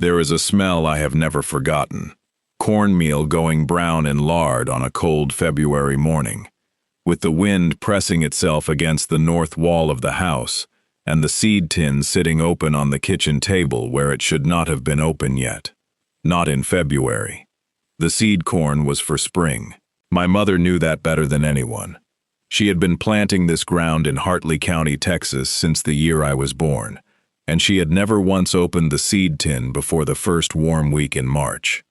There is a smell I have never forgotten. Cornmeal going brown in lard on a cold February morning, with the wind pressing itself against the north wall of the house, and the seed tin sitting open on the kitchen table where it should not have been open yet. Not in February. The seed corn was for spring. My mother knew that better than anyone. She had been planting this ground in Hartley County, Texas since the year I was born, and she had never once opened the seed tin before the first warm week in March.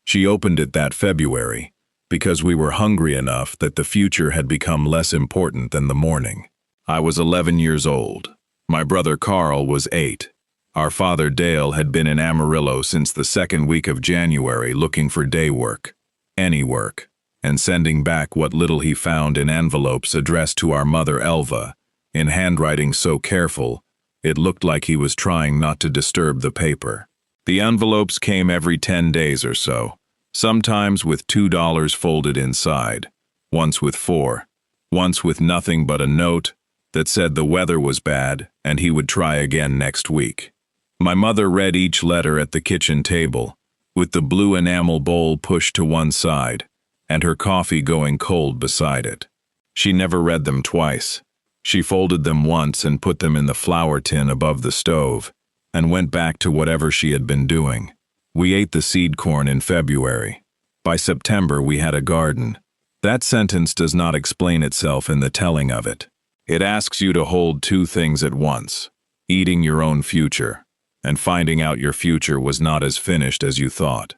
She opened it that February because we were hungry enough that the future had become less important than the morning. I was 11 years old. My brother Carl was 8. Our father Dale had been in Amarillo since the second week of January looking for day work, any work, and sending back what little he found in envelopes addressed to our mother Elva, in handwriting so careful, it looked like he was trying not to disturb the paper. The envelopes came every 10 days or so, sometimes with $2 folded inside, once with 4, once with nothing but a note that said the weather was bad and he would try again next week. My mother read each letter at the kitchen table, with the blue enamel bowl pushed to one side, and her coffee going cold beside it. She never read them twice. She folded them once and put them in the flour tin above the stove, and went back to whatever she had been doing. We ate the seed corn in February. By September we had a garden. That sentence does not explain itself in the telling of it. It asks you to hold two things at once, eating your own future, and finding out your future was not as finished as you thought.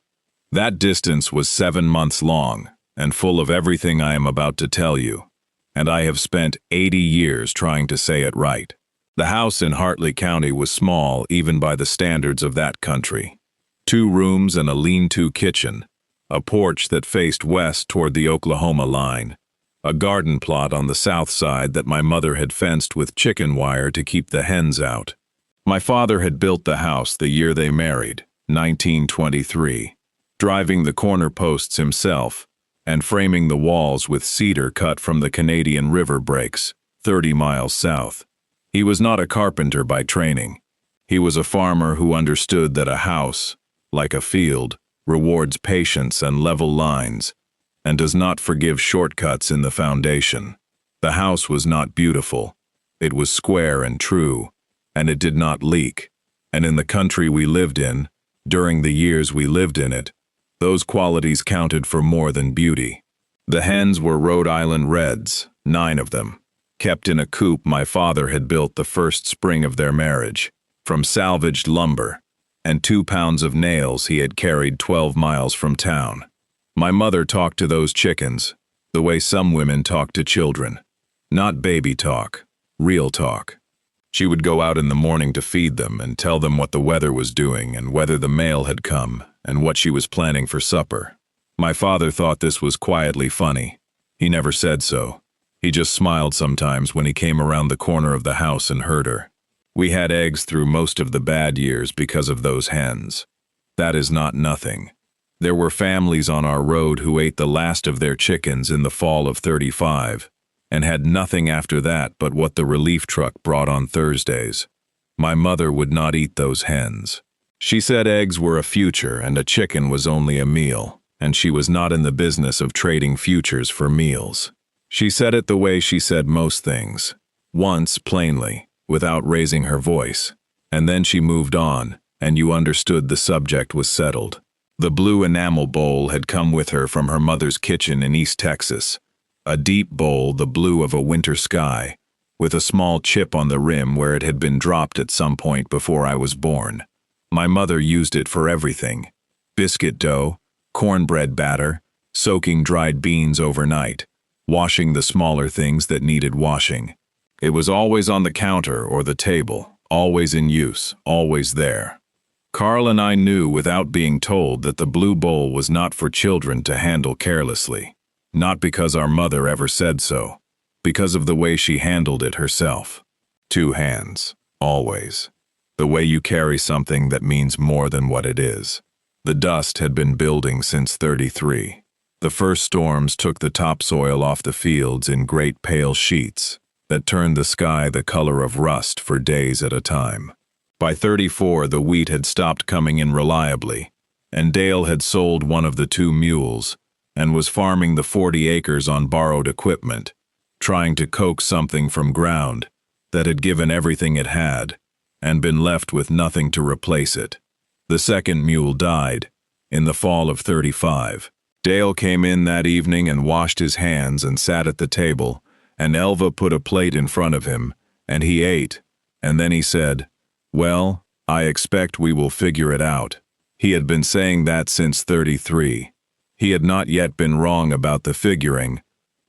That distance was 7 months long, and full of everything I am about to tell you, and I have spent 80 years trying to say it right. The house in Hartley County was small even by the standards of that country. 2 rooms and a lean-to kitchen, a porch that faced west toward the Oklahoma line, a garden plot on the south side that my mother had fenced with chicken wire to keep the hens out. My father had built the house the year they married, 1923, driving the corner posts himself and framing the walls with cedar cut from the Canadian River breaks, 30 miles south. He was not a carpenter by training. He was a farmer who understood that a house, like a field, rewards patience and level lines, and does not forgive shortcuts in the foundation. The house was not beautiful. It was square and true, and it did not leak. And in the country we lived in, during the years we lived in it, those qualities counted for more than beauty. The hens were Rhode Island Reds, 9 of them, kept in a coop my father had built the first spring of their marriage, from salvaged lumber, and 2 pounds of nails he had carried 12 miles from town. My mother talked to those chickens, the way some women talk to children. Not baby talk, real talk. She would go out in the morning to feed them and tell them what the weather was doing and whether the mail had come and what she was planning for supper. My father thought this was quietly funny. He never said so. He just smiled sometimes when he came around the corner of the house and heard her. We had eggs through most of the bad years because of those hens. That is not nothing. There were families on our road who ate the last of their chickens in the fall of '35, and had nothing after that but what the relief truck brought on Thursdays. My mother would not eat those hens. She said eggs were a future and a chicken was only a meal, and she was not in the business of trading futures for meals. She said it the way she said most things, once plainly, without raising her voice, and then she moved on, and you understood the subject was settled. The blue enamel bowl had come with her from her mother's kitchen in East Texas, a deep bowl the blue of a winter sky, with a small chip on the rim where it had been dropped at some point before I was born. My mother used it for everything: biscuit dough, cornbread batter, soaking dried beans overnight, washing the smaller things that needed washing. It was always on the counter or the table, always in use, always there. Carl and I knew without being told that the blue bowl was not for children to handle carelessly. Not because our mother ever said so, because of the way she handled it herself. 2 hands, always. The way you carry something that means more than what it is. The dust had been building since '33. The first storms took the topsoil off the fields in great pale sheets that turned the sky the color of rust for days at a time. By 34, the wheat had stopped coming in reliably, and Dale had sold one of the 2 mules and was farming the 40 acres on borrowed equipment, trying to coax something from ground that had given everything it had and been left with nothing to replace it. The second mule died in the fall of 35. Dale came in that evening and washed his hands and sat at the table, and Elva put a plate in front of him, and he ate, and then he said, "Well, I expect we will figure it out." He had been saying that since 33. He had not yet been wrong about the figuring,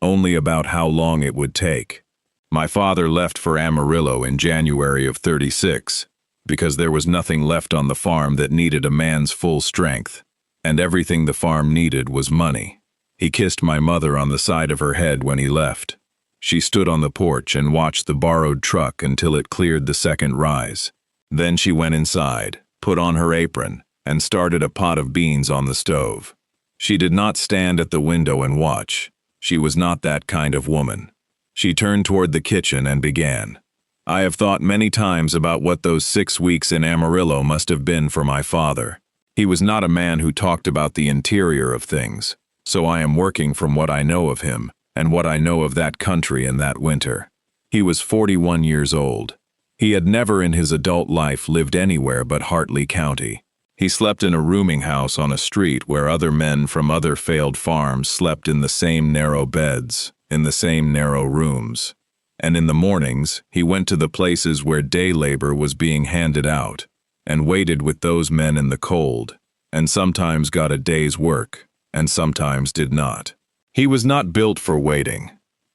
only about how long it would take. My father left for Amarillo in January of 36, because there was nothing left on the farm that needed a man's full strength, and everything the farm needed was money. He kissed my mother on the side of her head when he left. She stood on the porch and watched the borrowed truck until it cleared the second rise. Then she went inside, put on her apron, and started a pot of beans on the stove. She did not stand at the window and watch. She was not that kind of woman. She turned toward the kitchen and began. I have thought many times about what those 6 weeks in Amarillo must have been for my father. He was not a man who talked about the interior of things, so I am working from what I know of him and what I know of that country in that winter. He was 41 years old. He had never in his adult life lived anywhere but Hartley County. He slept in a rooming house on a street where other men from other failed farms slept in the same narrow beds, in the same narrow rooms. And in the mornings, he went to the places where day labor was being handed out, and waited with those men in the cold, and sometimes got a day's work, and sometimes did not. He was not built for waiting.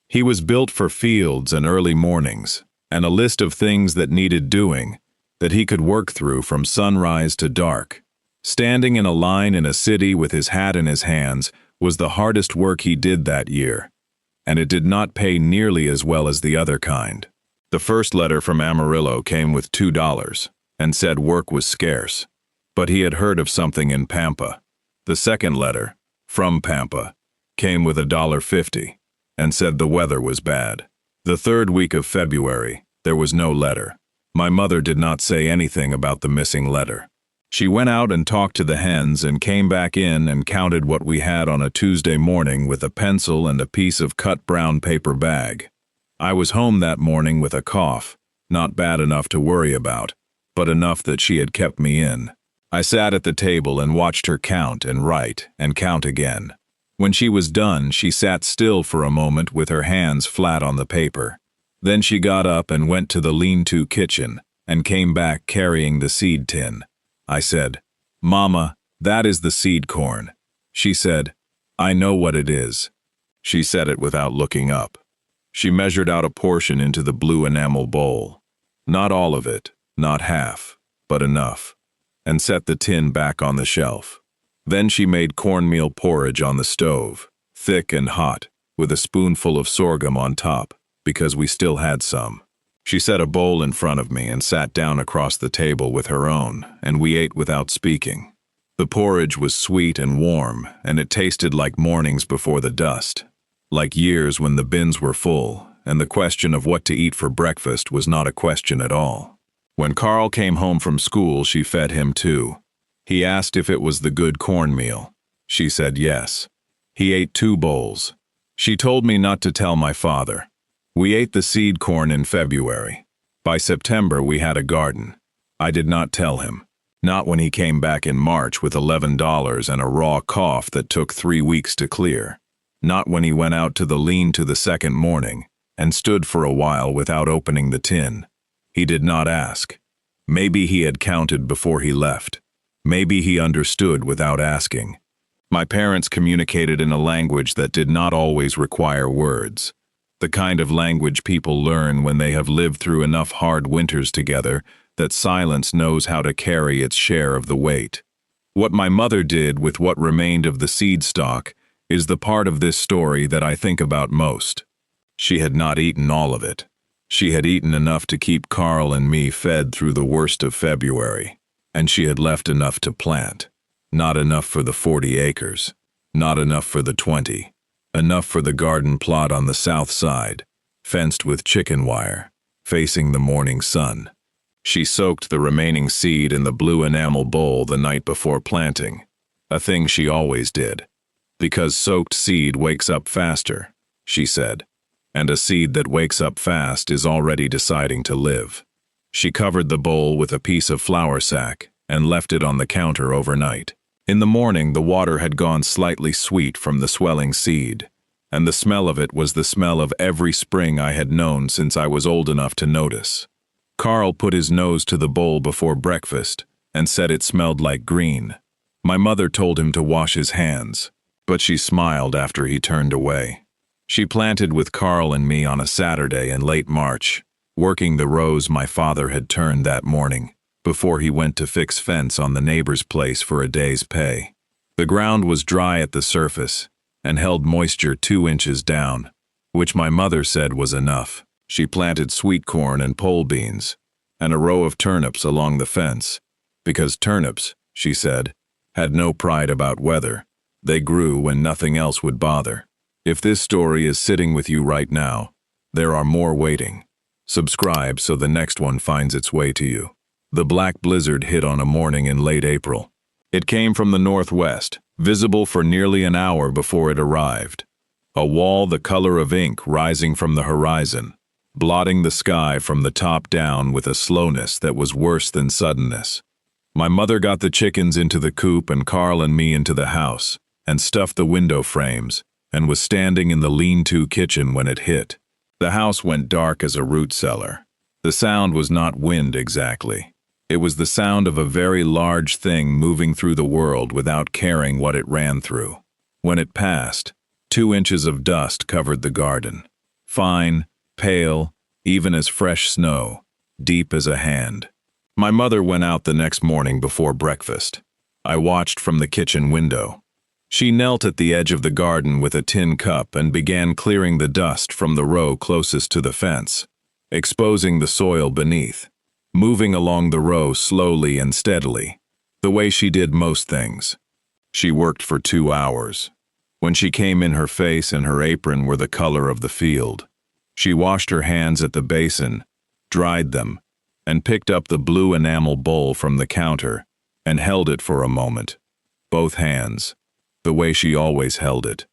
He was built for fields and early mornings, and a list of things that needed doing, that he could work through from sunrise to dark. Standing in a line in a city with his hat in his hands was the hardest work he did that year, and it did not pay nearly as well as the other kind. The first letter from Amarillo came with $2 and said work was scarce, but he had heard of something in Pampa. The second letter, from Pampa, came with $1.50 and said the weather was bad. The third week of February, there was no letter. My mother did not say anything about the missing letter. She went out and talked to the hens and came back in and counted what we had on a Tuesday morning with a pencil and a piece of cut brown paper bag. I was home that morning with a cough, not bad enough to worry about, but enough that she had kept me in. I sat at the table and watched her count and write and count again. When she was done, she sat still for a moment with her hands flat on the paper. Then she got up and went to the lean-to kitchen and came back carrying the seed tin. I said, "Mama, that is the seed corn." She said, "I know what it is." She said it without looking up. She measured out a portion into the blue enamel bowl. Not all of it, not half, but enough, and set the tin back on the shelf. Then she made cornmeal porridge on the stove, thick and hot, with a spoonful of sorghum on top, because we still had some. She set a bowl in front of me and sat down across the table with her own, and we ate without speaking. The porridge was sweet and warm, and it tasted like mornings before the dust, like years when the bins were full, and the question of what to eat for breakfast was not a question at all. When Carl came home from school, she fed him too. He asked if it was the good cornmeal. She said yes. He ate 2 bowls. She told me not to tell my father. We ate the seed corn in February. By September, we had a garden. I did not tell him. Not when he came back in March with $11 and a raw cough that took 3 weeks to clear. Not when he went out to the lean-to the second morning and stood for a while without opening the tin. He did not ask. Maybe he had counted before he left. Maybe he understood without asking. My parents communicated in a language that did not always require words. The kind of language people learn when they have lived through enough hard winters together that silence knows how to carry its share of the weight. What my mother did with what remained of the seed stock is the part of this story that I think about most. She had not eaten all of it. She had eaten enough to keep Carl and me fed through the worst of February, and she had left enough to plant. Not enough for the 40 acres, not enough for the 20. Enough for the garden plot on the south side, fenced with chicken wire, facing the morning sun. She soaked the remaining seed in the blue enamel bowl the night before planting, a thing she always did. Because soaked seed wakes up faster, she said, and a seed that wakes up fast is already deciding to live. She covered the bowl with a piece of flour sack and left it on the counter overnight. In the morning, the water had gone slightly sweet from the swelling seed, and the smell of it was the smell of every spring I had known since I was old enough to notice. Carl put his nose to the bowl before breakfast and said it smelled like green. My mother told him to wash his hands, but she smiled after he turned away. She planted with Carl and me on a Saturday in late March, working the rows my father had turned that morning, before he went to fix fence on the neighbor's place for a day's pay. The ground was dry at the surface and held moisture 2 inches down, which my mother said was enough. She planted sweet corn and pole beans and a row of turnips along the fence, because turnips, she said, had no pride about weather. They grew when nothing else would bother. If this story is sitting with you right now, there are more waiting. Subscribe so the next one finds its way to you. The black blizzard hit on a morning in late April. It came from the northwest, visible for nearly an hour before it arrived. A wall the color of ink rising from the horizon, blotting the sky from the top down with a slowness that was worse than suddenness. My mother got the chickens into the coop and Carl and me into the house, and stuffed the window frames, and was standing in the lean-to kitchen when it hit. The house went dark as a root cellar. The sound was not wind exactly. It was the sound of a very large thing moving through the world without caring what it ran through. When it passed, 2 inches of dust covered the garden. Fine, pale, even as fresh snow, deep as a hand. My mother went out the next morning before breakfast. I watched from the kitchen window. She knelt at the edge of the garden with a tin cup and began clearing the dust from the row closest to the fence, exposing the soil beneath, moving along the row slowly and steadily, the way she did most things. She worked for 2 hours. When she came in, her face and her apron were the color of the field. She washed her hands at the basin, dried them, and picked up the blue enamel bowl from the counter and held it for a moment, both hands, the way she always held it,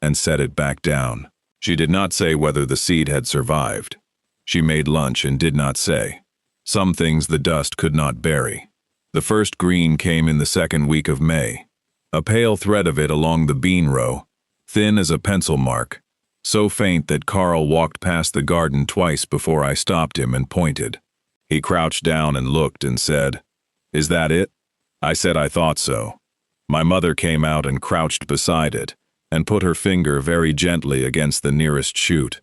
and set it back down. She did not say whether the seed had survived. She made lunch and did not say. Some things the dust could not bury. The first green came in the second week of May, a pale thread of it along the bean row, thin as a pencil mark, so faint that Carl walked past the garden twice before I stopped him and pointed. He crouched down and looked and said, "Is that it?" I said I thought so. My mother came out and crouched beside it and put her finger very gently against the nearest shoot.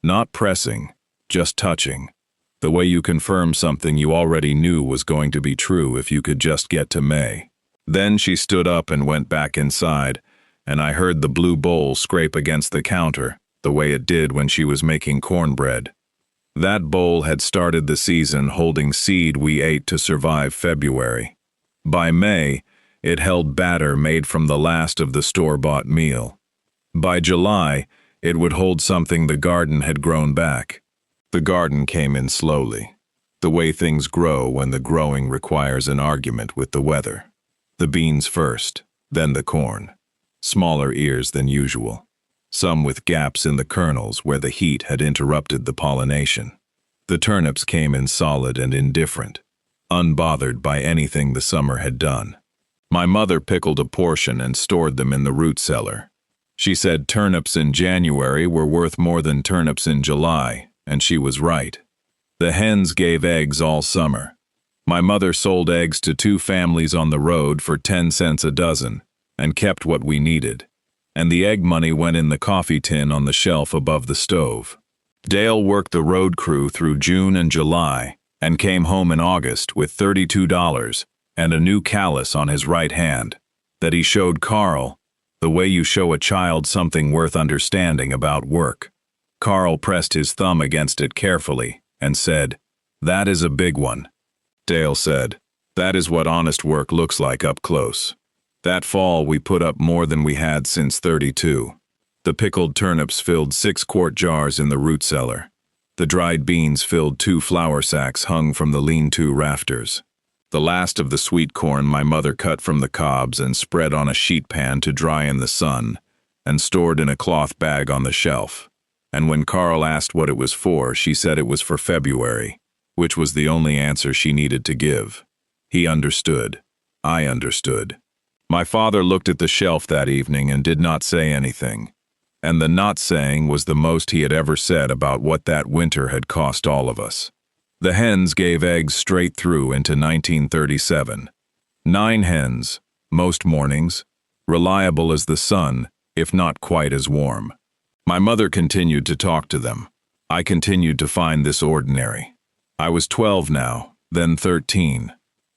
Not pressing, just touching, the way you confirm something you already knew was going to be true if you could just get to May. Then she stood up and went back inside, and I heard the blue bowl scrape against the counter, the way it did when she was making cornbread. That bowl had started the season holding seed we ate to survive February. By May, it held batter made from the last of the store-bought meal. By July, it would hold something the garden had grown back. The garden came in slowly, the way things grow when the growing requires an argument with the weather. The beans first, then the corn. Smaller ears than usual, some with gaps in the kernels where the heat had interrupted the pollination. The turnips came in solid and indifferent, unbothered by anything the summer had done. My mother pickled a portion and stored them in the root cellar. She said turnips in January were worth more than turnips in July, and she was right. The hens gave eggs all summer. My mother sold eggs to 2 families on the road for 10 cents a dozen, and kept what we needed, and the egg money went in the coffee tin on the shelf above the stove. Dale worked the road crew through June and July, and came home in August with $32 and a new callus on his right hand, that he showed Carl, the way you show a child something worth understanding about work. Carl pressed his thumb against it carefully and said, "That is a big one." Dale said, "That is what honest work looks like up close." That fall we put up more than we had since '32. The pickled turnips filled 6-quart jars in the root cellar. The dried beans filled 2 flour sacks hung from the lean-to rafters. The last of the sweet corn my mother cut from the cobs and spread on a sheet pan to dry in the sun, and stored in a cloth bag on the shelf. And when Carl asked what it was for, she said it was for February, which was the only answer she needed to give. He understood. I understood. My father looked at the shelf that evening and did not say anything. And the not saying was the most he had ever said about what that winter had cost all of us. The hens gave eggs straight through into 1937. 9 hens, most mornings, reliable as the sun, if not quite as warm. My mother continued to talk to them. I continued to find this ordinary. I was 12 now, then 13.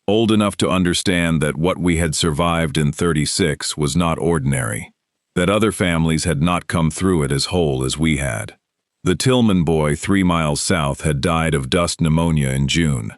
Old enough to understand that what we had survived in 36 was not ordinary, that other families had not come through it as whole as we had. The Tillman boy 3 miles south had died of dust pneumonia in June.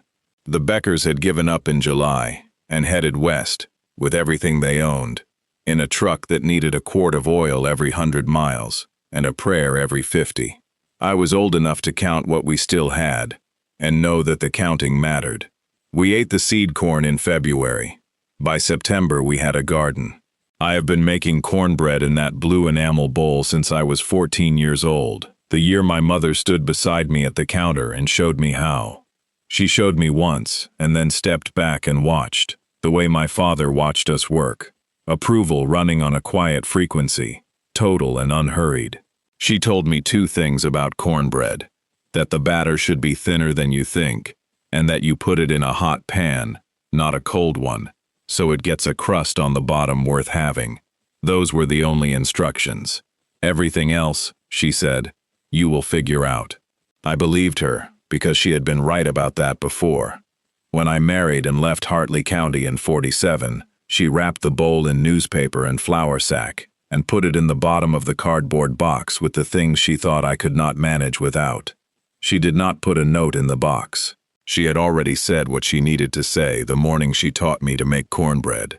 The Beckers had given up in July and headed west, with everything they owned, in a truck that needed a quart of oil every 100 miles and a prayer every 50. I was old enough to count what we still had and know that the counting mattered. We ate the seed corn in February. By September, we had a garden. I have been making cornbread in that blue enamel bowl since I was 14 years old, the year my mother stood beside me at the counter and showed me how. She showed me once and then stepped back and watched, the way my father watched us work. Approval running on a quiet frequency, total and unhurried. She told me 2 things about cornbread: that the batter should be thinner than you think, and that you put it in a hot pan, not a cold one, so it gets a crust on the bottom worth having. Those were the only instructions. Everything else, she said, you will figure out. I believed her, because she had been right about that before. When I married and left Hartley County in 47, she wrapped the bowl in newspaper and flour sack, and put it in the bottom of the cardboard box with the things she thought I could not manage without. She did not put a note in the box. She had already said what she needed to say the morning she taught me to make cornbread.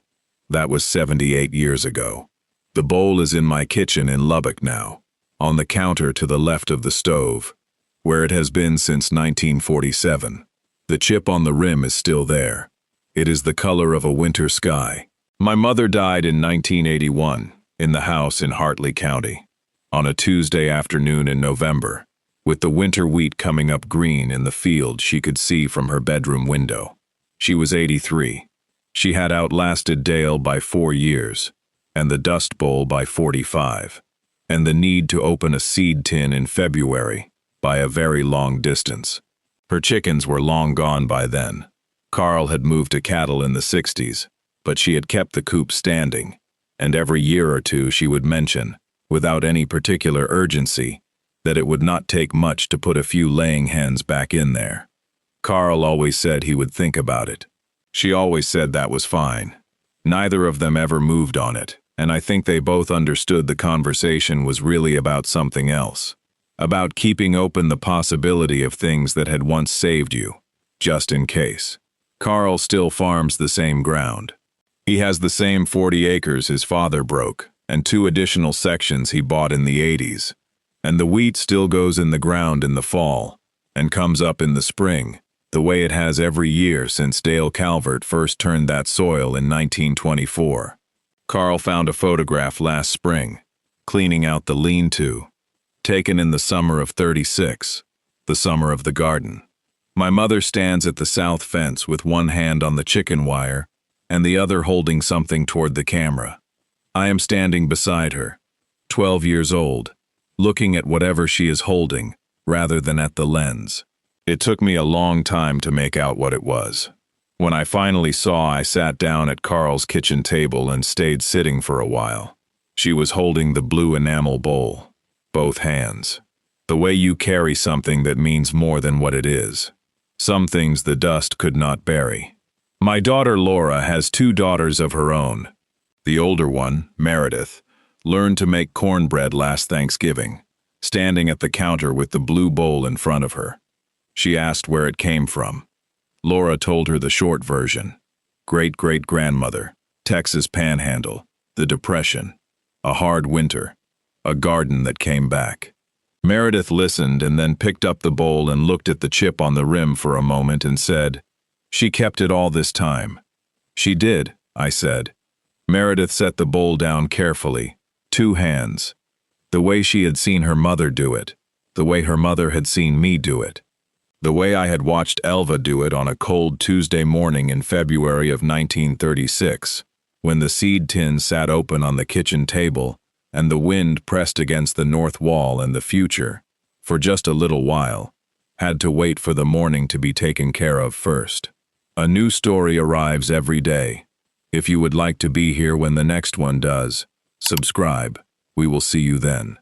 That was 78 years ago. The bowl is in my kitchen in Lubbock now, on the counter to the left of the stove, where it has been since 1947. The chip on the rim is still there. It is the color of a winter sky. My mother died in 1981, in the house in Hartley County, on a Tuesday afternoon in November, with the winter wheat coming up green in the field she could see from her bedroom window. She was 83. She had outlasted Dale by 4 years, and the Dust Bowl by 45, and the need to open a seed tin in February by a very long distance. Her chickens were long gone by then. Carl had moved to cattle in the 60s, but she had kept the coop standing, and every year or two she would mention, without any particular urgency, that it would not take much to put a few laying hens back in there. Carl always said he would think about it. She always said that was fine. Neither of them ever moved on it, and I think they both understood the conversation was really about something else, about keeping open the possibility of things that had once saved you, just in case. Carl still farms the same ground. He has the same 40 acres his father broke, and 2 additional sections he bought in the 80s. And the wheat still goes in the ground in the fall, and comes up in the spring, the way it has every year since Dale Calvert first turned that soil in 1924. Carl found a photograph last spring, cleaning out the lean-to, taken in the summer of 36, the summer of the garden. My mother stands at the south fence with one hand on the chicken wire and the other holding something toward the camera. I am standing beside her, 12 years old, looking at whatever she is holding, rather than at the lens. It took me a long time to make out what it was. When I finally saw, I sat down at Carl's kitchen table and stayed sitting for a while. She was holding the blue enamel bowl, both hands. The way you carry something that means more than what it is. Some things the dust could not bury. My daughter Laura has 2 daughters of her own. The older one, Meredith, learned to make cornbread last Thanksgiving, standing at the counter with the blue bowl in front of her. She asked where it came from. Laura told her the short version. Great-great-grandmother, Texas Panhandle, the Depression, a hard winter, a garden that came back. Meredith listened and then picked up the bowl and looked at the chip on the rim for a moment and said, "She kept it all this time." "She did," I said. Meredith set the bowl down carefully, 2 hands. The way she had seen her mother do it, the way her mother had seen me do it, the way I had watched Elva do it on a cold Tuesday morning in February of 1936, when the seed tin sat open on the kitchen table and the wind pressed against the north wall, and the future, for just a little while, had to wait for the morning to be taken care of first. A new story arrives every day. If you would like to be here when the next one does, subscribe. We will see you then.